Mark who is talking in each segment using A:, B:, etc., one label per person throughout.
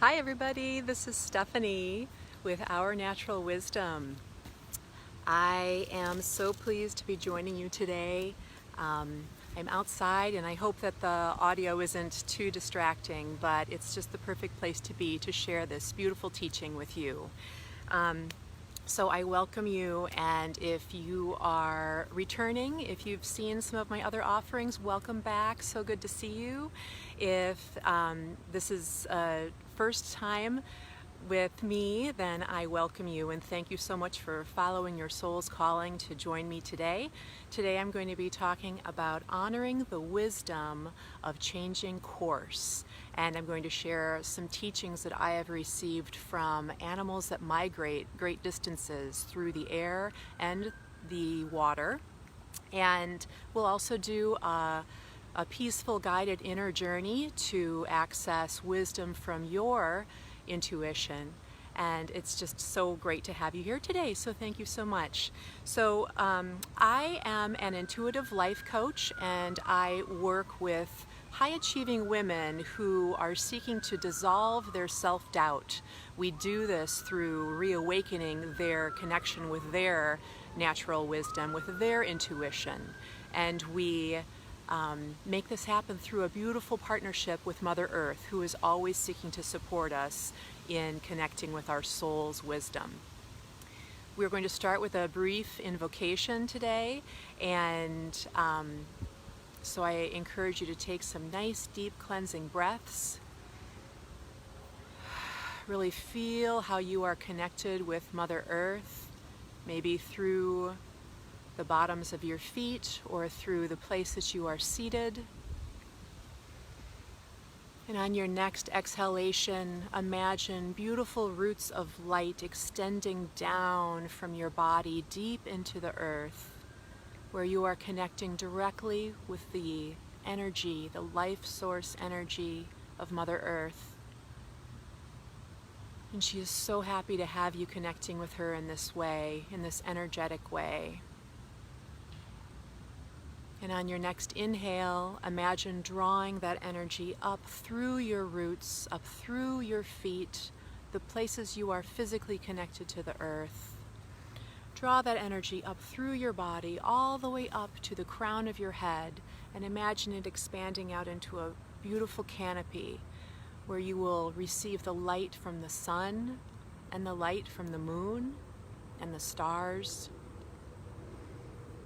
A: Hi everybody, this is Stephanie with Our Natural Wisdom. I am so pleased to be joining you today. I'm outside and I hope that the audio isn't too distracting, but it's just the perfect place to be to share this beautiful teaching with you. So I welcome you, and if you are returning, if you've seen some of my other offerings, welcome back. So good to see you. If this is first time with me, then I welcome you and thank you so much for following your soul's calling to join me today. Today I'm going to be talking about honoring the wisdom of changing course, and I'm going to share some teachings that I have received from animals that migrate great distances through the air and the water. And we'll also do a peaceful guided inner journey to access wisdom from your intuition. And it's just so great to have you here today, so thank you so much. So I am an intuitive life coach, and I work with high-achieving women who are seeking to dissolve their self-doubt. We do this through reawakening their connection with their natural wisdom, with their intuition, and we make this happen through a beautiful partnership with Mother Earth, who is always seeking to support us in connecting with our soul's wisdom. We're going to start with a brief invocation today, and so I encourage you to take some nice deep cleansing breaths. Really feel how you are connected with Mother Earth, maybe through the bottoms of your feet or through the place that you are seated. And on your next exhalation, imagine beautiful roots of light extending down from your body deep into the earth, where you are connecting directly with the energy, the life source energy of Mother Earth. And she is so happy to have you connecting with her in this way, in this energetic way. And on your next inhale, imagine drawing that energy up through your roots, up through your feet, the places you are physically connected to the earth. Draw that energy up through your body, all the way up to the crown of your head, and imagine it expanding out into a beautiful canopy where you will receive the light from the sun and the light from the moon and the stars.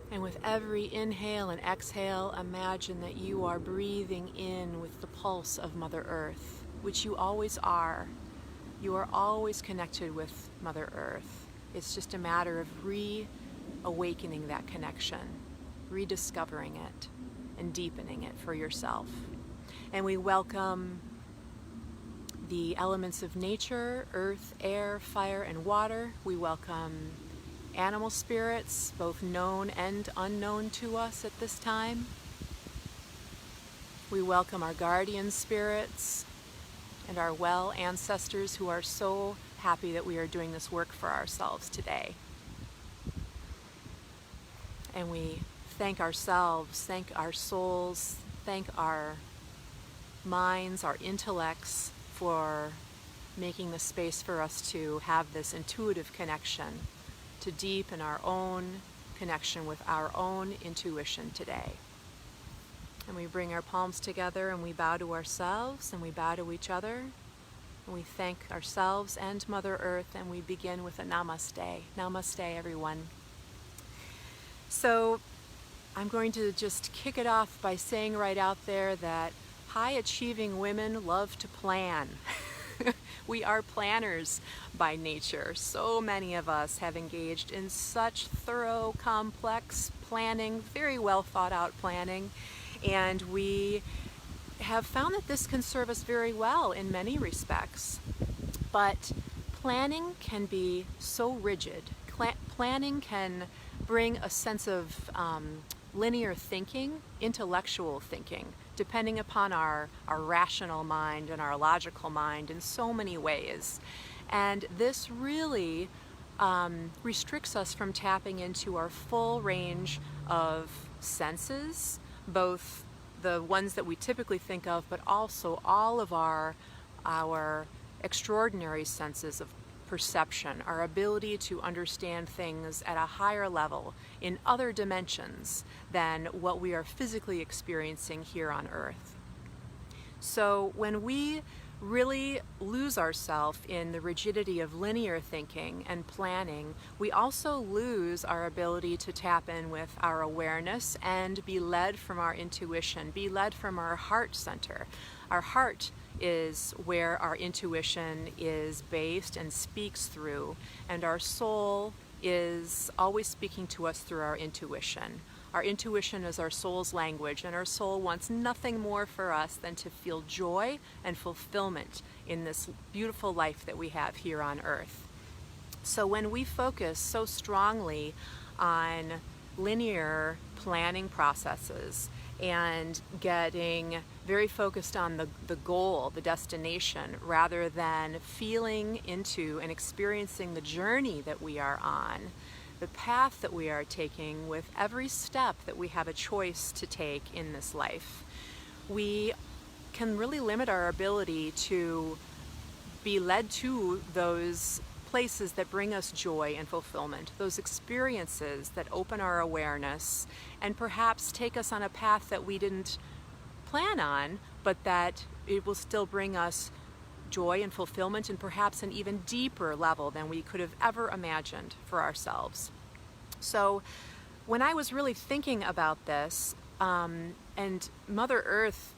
A: And with every inhale and exhale, imagine that you are breathing in with the pulse of Mother Earth, which you always are. You are always connected with Mother Earth. It's just a matter of reawakening that connection, rediscovering it, and deepening it for yourself. And we welcome the elements of nature, earth, air, fire, and water. We welcome animal spirits, both known and unknown to us at this time. We welcome our guardian spirits and our well ancestors who are so happy that we are doing this work for ourselves today. And we thank ourselves, thank our souls, thank our minds, our intellects for making the space for us to have this intuitive connection, to deepen our own connection with our own intuition today. And we bring our palms together and we bow to ourselves and we bow to each other. And we thank ourselves and Mother Earth, and we begin with a namaste. Namaste, everyone. So I'm going to just kick it off by saying right out there that high-achieving women love to plan. We are planners by nature. So many of us have engaged in such thorough, complex planning, very well thought out planning, and we have found that this can serve us very well in many respects. But planning can be so rigid. Planning can bring a sense of linear thinking, intellectual thinking, depending upon our rational mind and our logical mind in so many ways. And this really restricts us from tapping into our full range of senses, both the ones that we typically think of, but also all of our extraordinary senses of perception, our ability to understand things at a higher level in other dimensions than what we are physically experiencing here on Earth. So when we really lose ourselves in the rigidity of linear thinking and planning, we also lose our ability to tap in with our awareness and be led from our intuition, be led from our heart center. Our heart is where our intuition is based and speaks through, and our soul is always speaking to us through our intuition. Our intuition is our soul's language, and our soul wants nothing more for us than to feel joy and fulfillment in this beautiful life that we have here on Earth. So when we focus so strongly on linear planning processes and getting very focused on the goal, the destination, rather than feeling into and experiencing the journey that we are on, the path that we are taking with every step that we have a choice to take in this life, we can really limit our ability to be led to those places that bring us joy and fulfillment, those experiences that open our awareness and perhaps take us on a path that we didn't plan on, but that it will still bring us joy and fulfillment, and perhaps an even deeper level than we could have ever imagined for ourselves. So when I was really thinking about this, and Mother Earth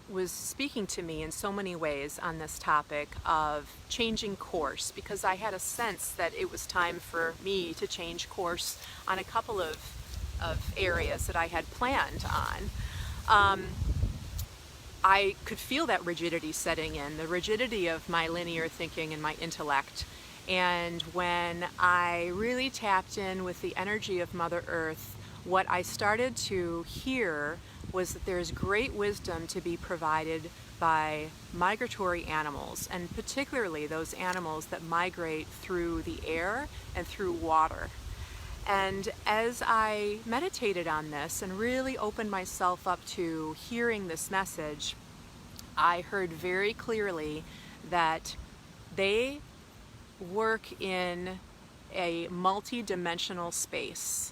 A: was speaking to me in so many ways on this topic of changing course, because I had a sense that it was time for me to change course on a couple of areas that I had planned on. I could feel that rigidity setting in, the rigidity of my linear thinking and my intellect. And when I really tapped in with the energy of Mother Earth, what I started to hear was that there's great wisdom to be provided by migratory animals, and particularly those animals that migrate through the air and through water. And as I meditated on this and really opened myself up to hearing this message, I heard very clearly that they work in a multi-dimensional space,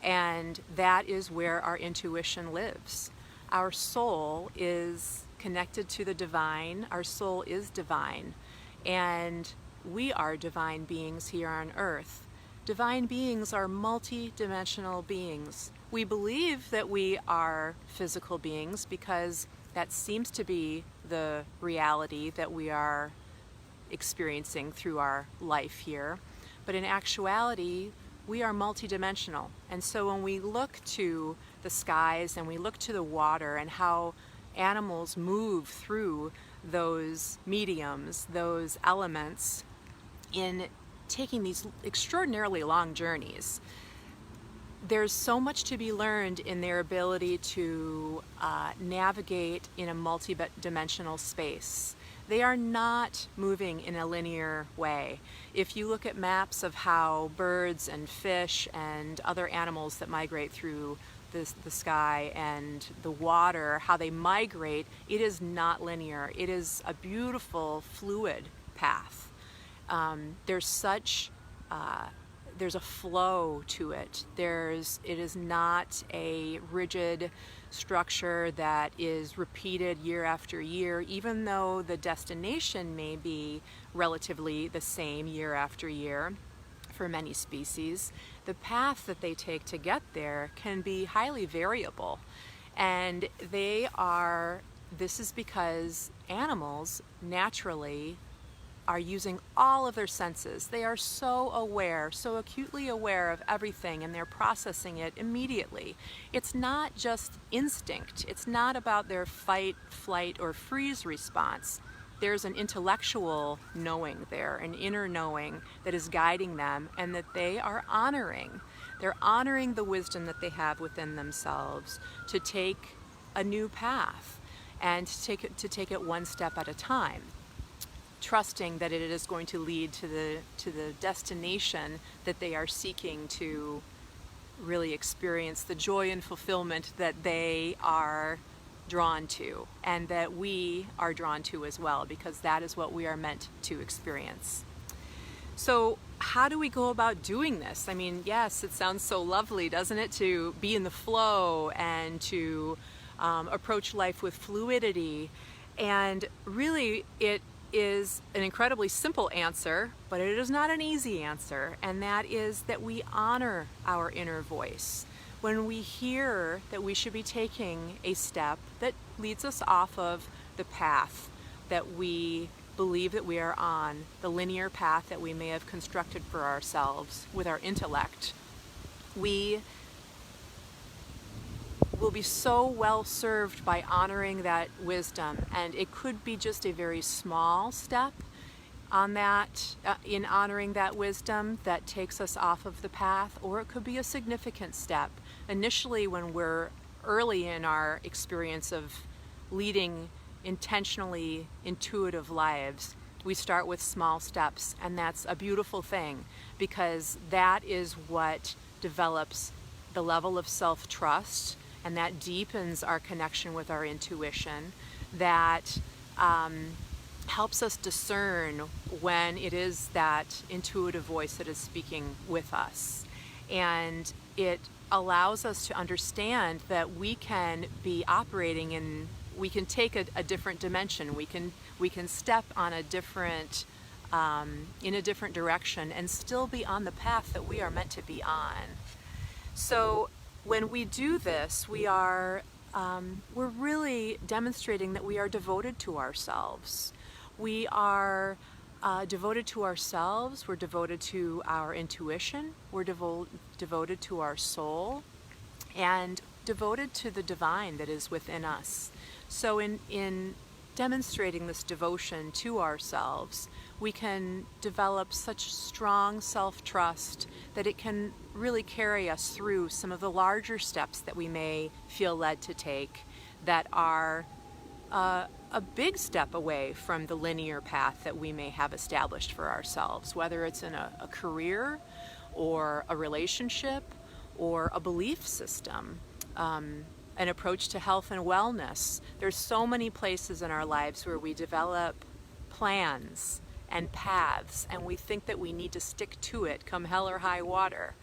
A: and that is where our intuition lives. Our soul is connected to the divine. Our soul is divine, and we are divine beings here on Earth. Divine beings are multi-dimensional beings. We believe that we are physical beings because that seems to be the reality that we are experiencing through our life here. But in actuality, we are multidimensional. And so when we look to the skies and we look to the water and how animals move through those mediums, those elements, in taking these extraordinarily long journeys, there's so much to be learned in their ability to navigate in a multi-dimensional space. They are not moving in a linear way. If you look at maps of how birds and fish and other animals that migrate through the sky and the water, how they migrate, it is not linear. It is a beautiful, fluid path. There's a flow to it. It is not a rigid structure that is repeated year after year, even though the destination may be relatively the same year after year for many species. The path that they take to get there can be highly variable. And this is because animals naturally are using all of their senses. They are so aware, so acutely aware of everything, and they're processing it immediately. It's not just instinct. It's not about their fight, flight, or freeze response. There's an intellectual knowing there, an inner knowing that is guiding them and that they are honoring. They're honoring the wisdom that they have within themselves to take a new path and to take it one step at a time, trusting that it is going to lead to the destination that they are seeking to really experience the joy and fulfillment that they are drawn to, and that we are drawn to as well, because that is what we are meant to experience. So how do we go about doing this? I mean, yes, it sounds so lovely, doesn't it, to be in the flow and to approach life with fluidity. And really, it is an incredibly simple answer, but it is not an easy answer, and that is that we honor our inner voice. When we hear that we should be taking a step that leads us off of the path that we believe that we are on, the linear path that we may have constructed for ourselves with our intellect, we will be so well served by honoring that wisdom. And it could be just a very small step on that, in honoring that wisdom that takes us off of the path, or it could be a significant step. Initially, when we're early in our experience of leading intentionally intuitive lives, we start with small steps, and that's a beautiful thing, because that is what develops the level of self-trust, and that deepens our connection with our intuition, that helps us discern when it is that intuitive voice that is speaking with us. And it allows us to understand that we can be operating in, we can take a different dimension, we can step on a different, in a different direction, and still be on the path that we are meant to be on. So when we do this, we're really demonstrating that we are devoted to ourselves. We are devoted to ourselves, we're devoted to our intuition, we're devoted to our soul, and devoted to the divine that is within us. So in demonstrating this devotion to ourselves, we can develop such strong self-trust that it can really carry us through some of the larger steps that we may feel led to take that are a big step away from the linear path that we may have established for ourselves, whether it's in a career or a relationship or a belief system, an approach to health and wellness. There's so many places in our lives where we develop plans and paths, and we think that we need to stick to it come hell or high water.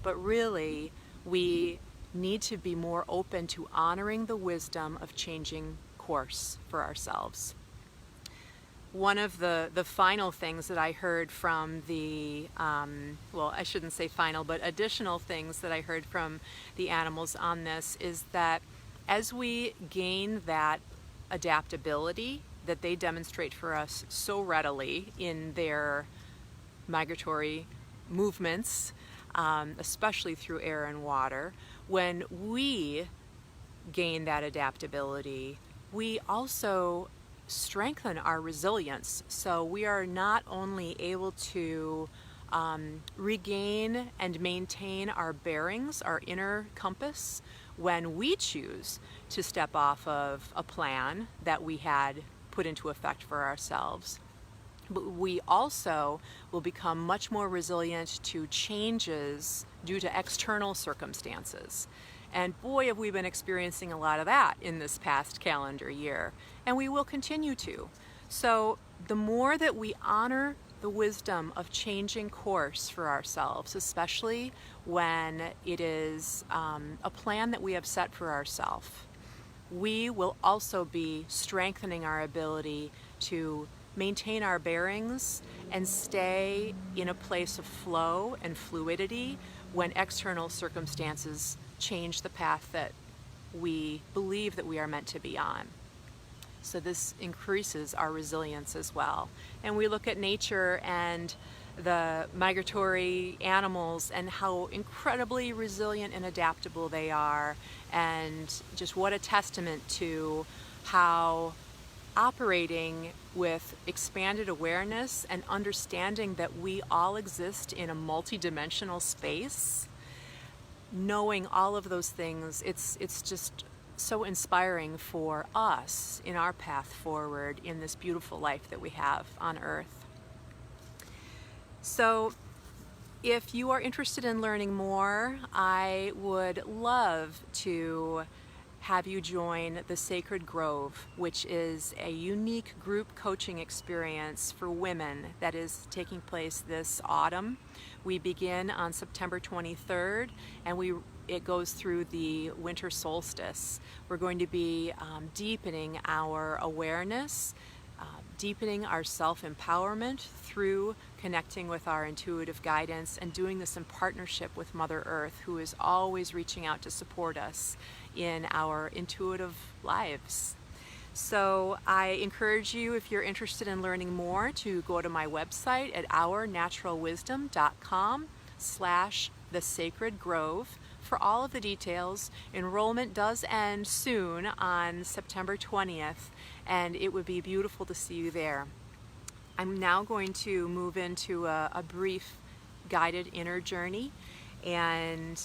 A: But really, we need to be more open to honoring the wisdom of changing course for ourselves. One of the final things that I heard from the, well, I shouldn't say final, but additional things that I heard from the animals on this is that as we gain that adaptability that they demonstrate for us so readily in their migratory movements, especially through air and water, when we gain that adaptability, we also strengthen our resilience. So we are not only able to regain and maintain our bearings, our inner compass, when we choose to step off of a plan that we had put into effect for ourselves, but we also will become much more resilient to changes due to external circumstances. And boy, have we been experiencing a lot of that in this past calendar year, and we will continue to. So the more that we honor the wisdom of changing course for ourselves, especially when it is a plan that we have set for ourselves, we will also be strengthening our ability to maintain our bearings and stay in a place of flow and fluidity when external circumstances change the path that we believe that we are meant to be on. So this increases our resilience as well. And we look at nature and the migratory animals and how incredibly resilient and adaptable they are, and just what a testament to how operating with expanded awareness and understanding that we all exist in a multidimensional space, knowing all of those things, it's just so inspiring for us in our path forward in this beautiful life that we have on Earth. So if you are interested in learning more, I would love to have you join the Sacred Grove, which is a unique group coaching experience for women that is taking place this autumn. We begin on September 23rd, and it goes through the winter solstice. We're going to be deepening our awareness, deepening our self-empowerment through connecting with our intuitive guidance, and doing this in partnership with Mother Earth, who is always reaching out to support us in our intuitive lives. So I encourage you, if you're interested in learning more, to go to my website at ournaturalwisdom.com/thesacredgrove for all of the details. Enrollment does end soon on September 20th, and it would be beautiful to see you there. I'm now going to move into a brief guided inner journey, and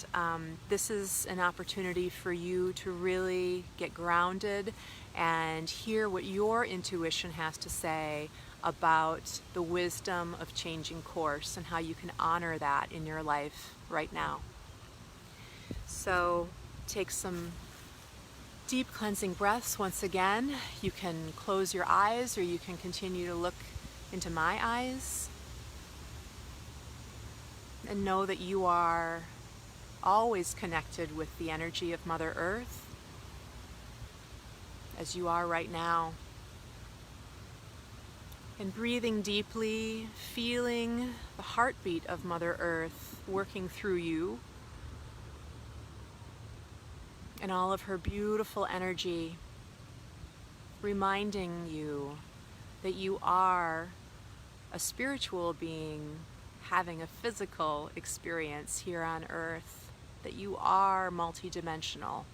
A: this is an opportunity for you to really get grounded and hear what your intuition has to say about the wisdom of changing course and how you can honor that in your life right now. So take some deep cleansing breaths once again. You can close your eyes, or you can continue to look into my eyes, and know that you are always connected with the energy of Mother Earth, as you are right now. And breathing deeply, feeling the heartbeat of Mother Earth working through you, and all of her beautiful energy, reminding you that you are a spiritual being having a physical experience here on Earth, that you are multidimensional.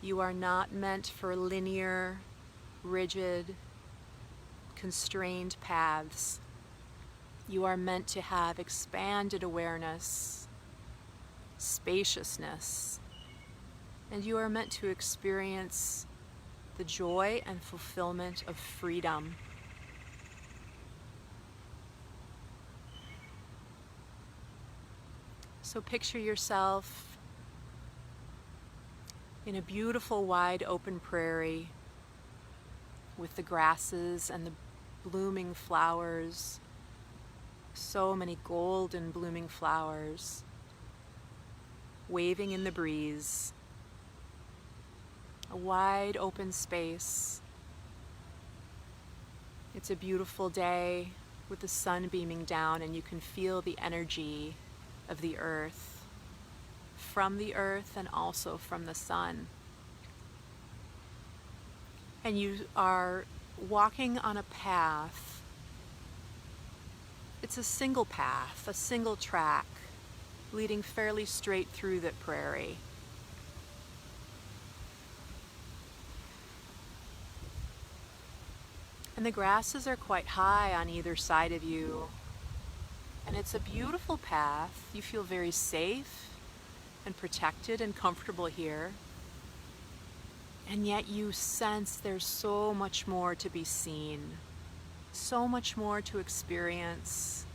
A: You are not meant for linear, rigid, constrained paths. You are meant to have expanded awareness, spaciousness, and you are meant to experience the joy and fulfillment of freedom. So picture yourself in a beautiful wide open prairie with the grasses and the blooming flowers, so many golden blooming flowers waving in the breeze. A wide open space. It's a beautiful day with the sun beaming down, and you can feel the energy of the earth, from the earth and also from the sun. And you are walking on a path. It's a single path, a single track, leading fairly straight through the prairie. And the grasses are quite high on either side of you. And it's a beautiful path. You feel very safe and protected and comfortable here. And yet you sense there's so much more to be seen, so much more to experience.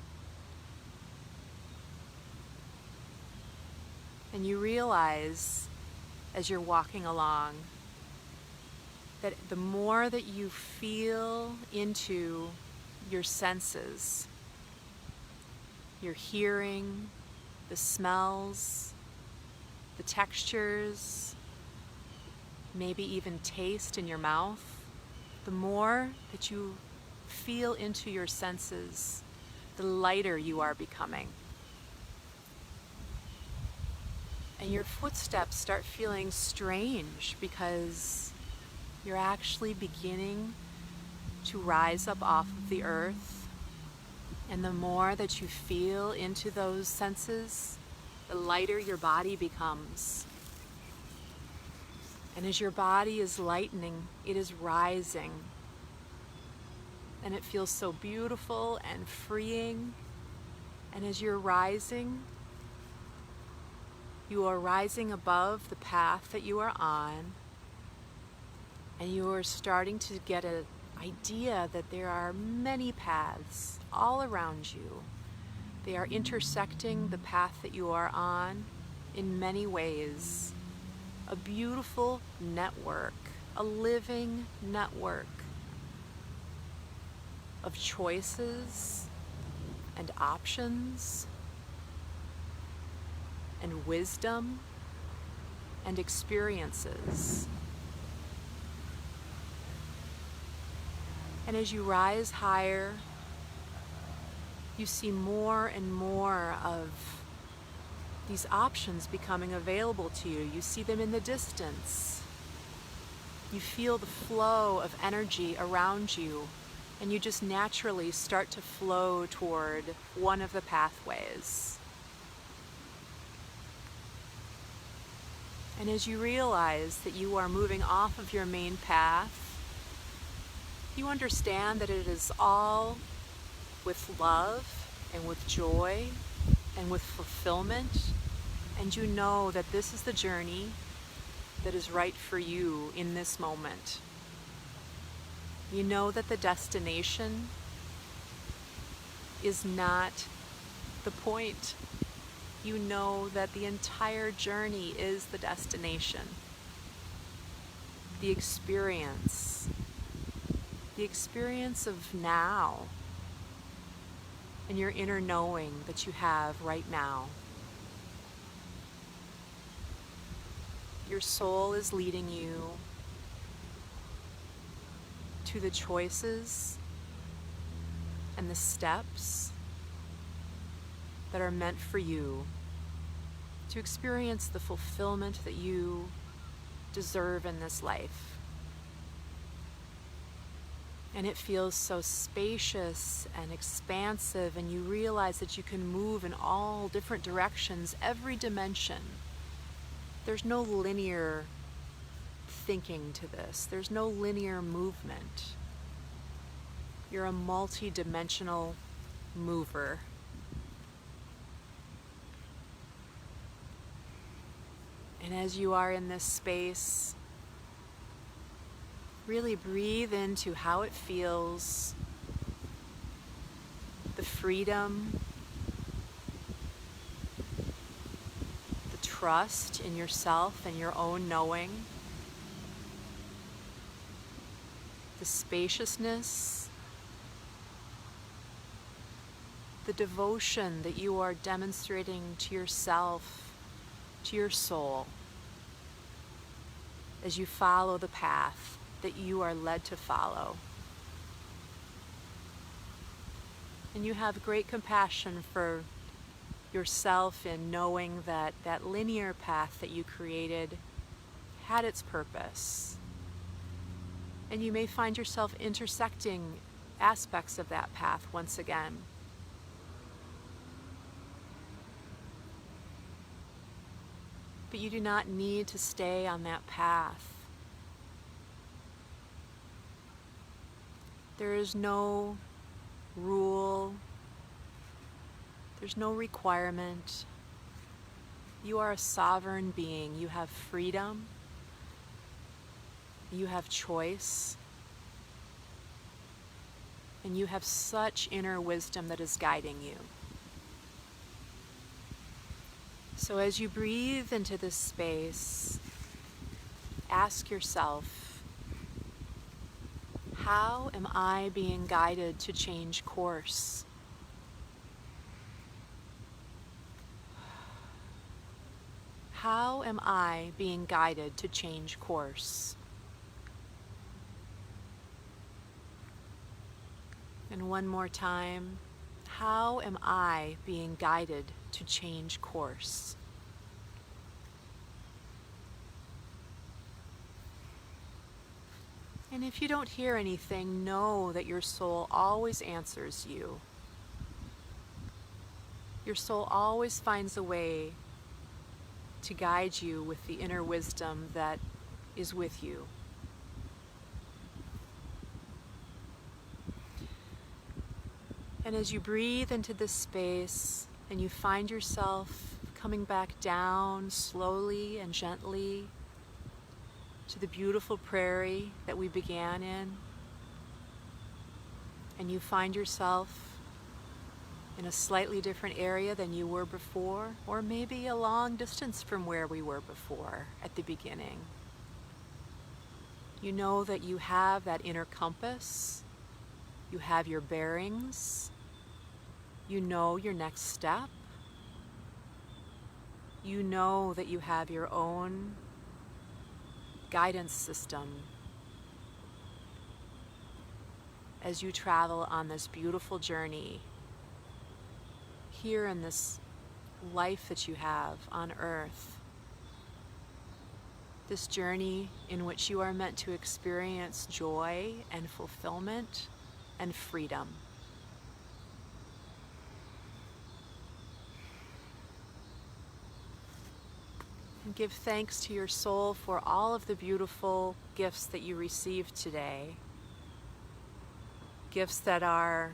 A: And you realize as you're walking along that the more that you feel into your senses, your hearing, the smells, the textures, maybe even taste in your mouth, the more that you feel into your senses, the lighter you are becoming. And your footsteps start feeling strange because you're actually beginning to rise up off of the earth. And the more that you feel into those senses, the lighter your body becomes. And as your body is lightening, it is rising. And it feels so beautiful and freeing. And as you're rising, you are rising above the path that you are on. And you are starting to get an idea that there are many paths all around you. They are intersecting the path that you are on in many ways. a beautiful network, a living network of choices and options and wisdom and experiences. And as you rise higher, you see more and more of these options becoming available to you. You see them in the distance. You feel the flow of energy around you, and you just naturally start to flow toward one of the pathways. And as you realize that you are moving off of your main path, you understand that it is all with love and with joy and with fulfillment, and you know that this is the journey that is right for you in this moment. You know that the destination is not the point. You know that the entire journey is the destination. The experience of now, and your inner knowing that you have right now. Your soul is leading you to the choices and the steps that are meant for you to experience the fulfillment that you deserve in this life. And it feels so spacious and expansive, and you realize that you can move in all different directions, every dimension. There's no linear thinking to this. There's no linear movement. You're a multi-dimensional mover. And as you are in this space, really breathe into how it feels, the freedom, the trust in yourself and your own knowing, the spaciousness, the devotion that you are demonstrating to yourself, to your soul, as you follow the path that you are led to follow. And you have great compassion for yourself in knowing that that linear path that you created had its purpose. And you may find yourself intersecting aspects of that path once again. But you do not need to stay on that path. There is no rule, there's no requirement. You are a sovereign being. You have freedom, you have choice, and you have such inner wisdom that is guiding you. So as you breathe into this space, ask yourself, how am I being guided to change course? How am I being guided to change course? And one more time, how am I being guided to change course? And if you don't hear anything, know that your soul always answers you. Your soul always finds a way to guide you with the inner wisdom that is with you. And as you breathe into this space and you find yourself coming back down slowly and gently to the beautiful prairie that we began in, and you find yourself in a slightly different area than you were before, or maybe a long distance from where we were before at the beginning. You know that you have that inner compass, you have your bearings, you know your next step, you know that you have your own guidance system as you travel on this beautiful journey here in this life that you have on earth. This journey in which you are meant to experience joy and fulfillment and freedom. And give thanks to your soul for all of the beautiful gifts that you received today. Gifts that are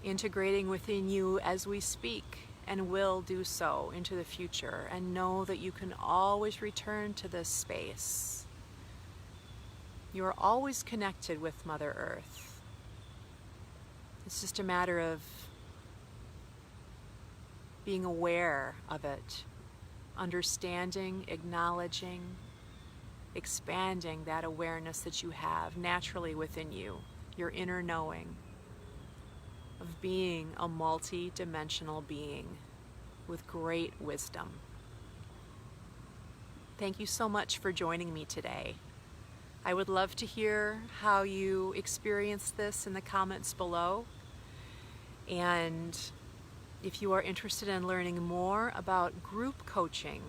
A: integrating within you as we speak and will do so into the future. And know that you can always return to this space. You are always connected with Mother Earth. It's just a matter of being aware of it, understanding, acknowledging, expanding that awareness that you have naturally within you, your inner knowing of being a multi-dimensional being with great wisdom. Thank you so much for joining me today. I would love to hear how you experienced this in the comments below. And if you are interested in learning more about group coaching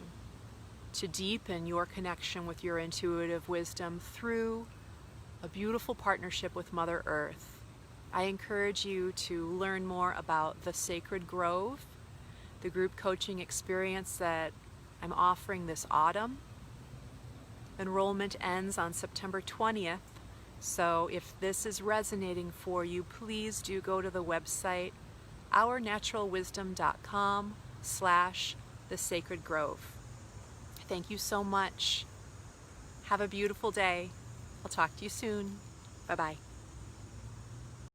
A: to deepen your connection with your intuitive wisdom through a beautiful partnership with Mother Earth, I encourage you to learn more about the Sacred Grove, the group coaching experience that I'm offering this autumn. Enrollment ends on September 20th, so if this is resonating for you, please do go to the website ournaturalwisdom.com/thesacredgrove. Thank you so much. Have a beautiful day. I'll talk to you soon. Bye-bye.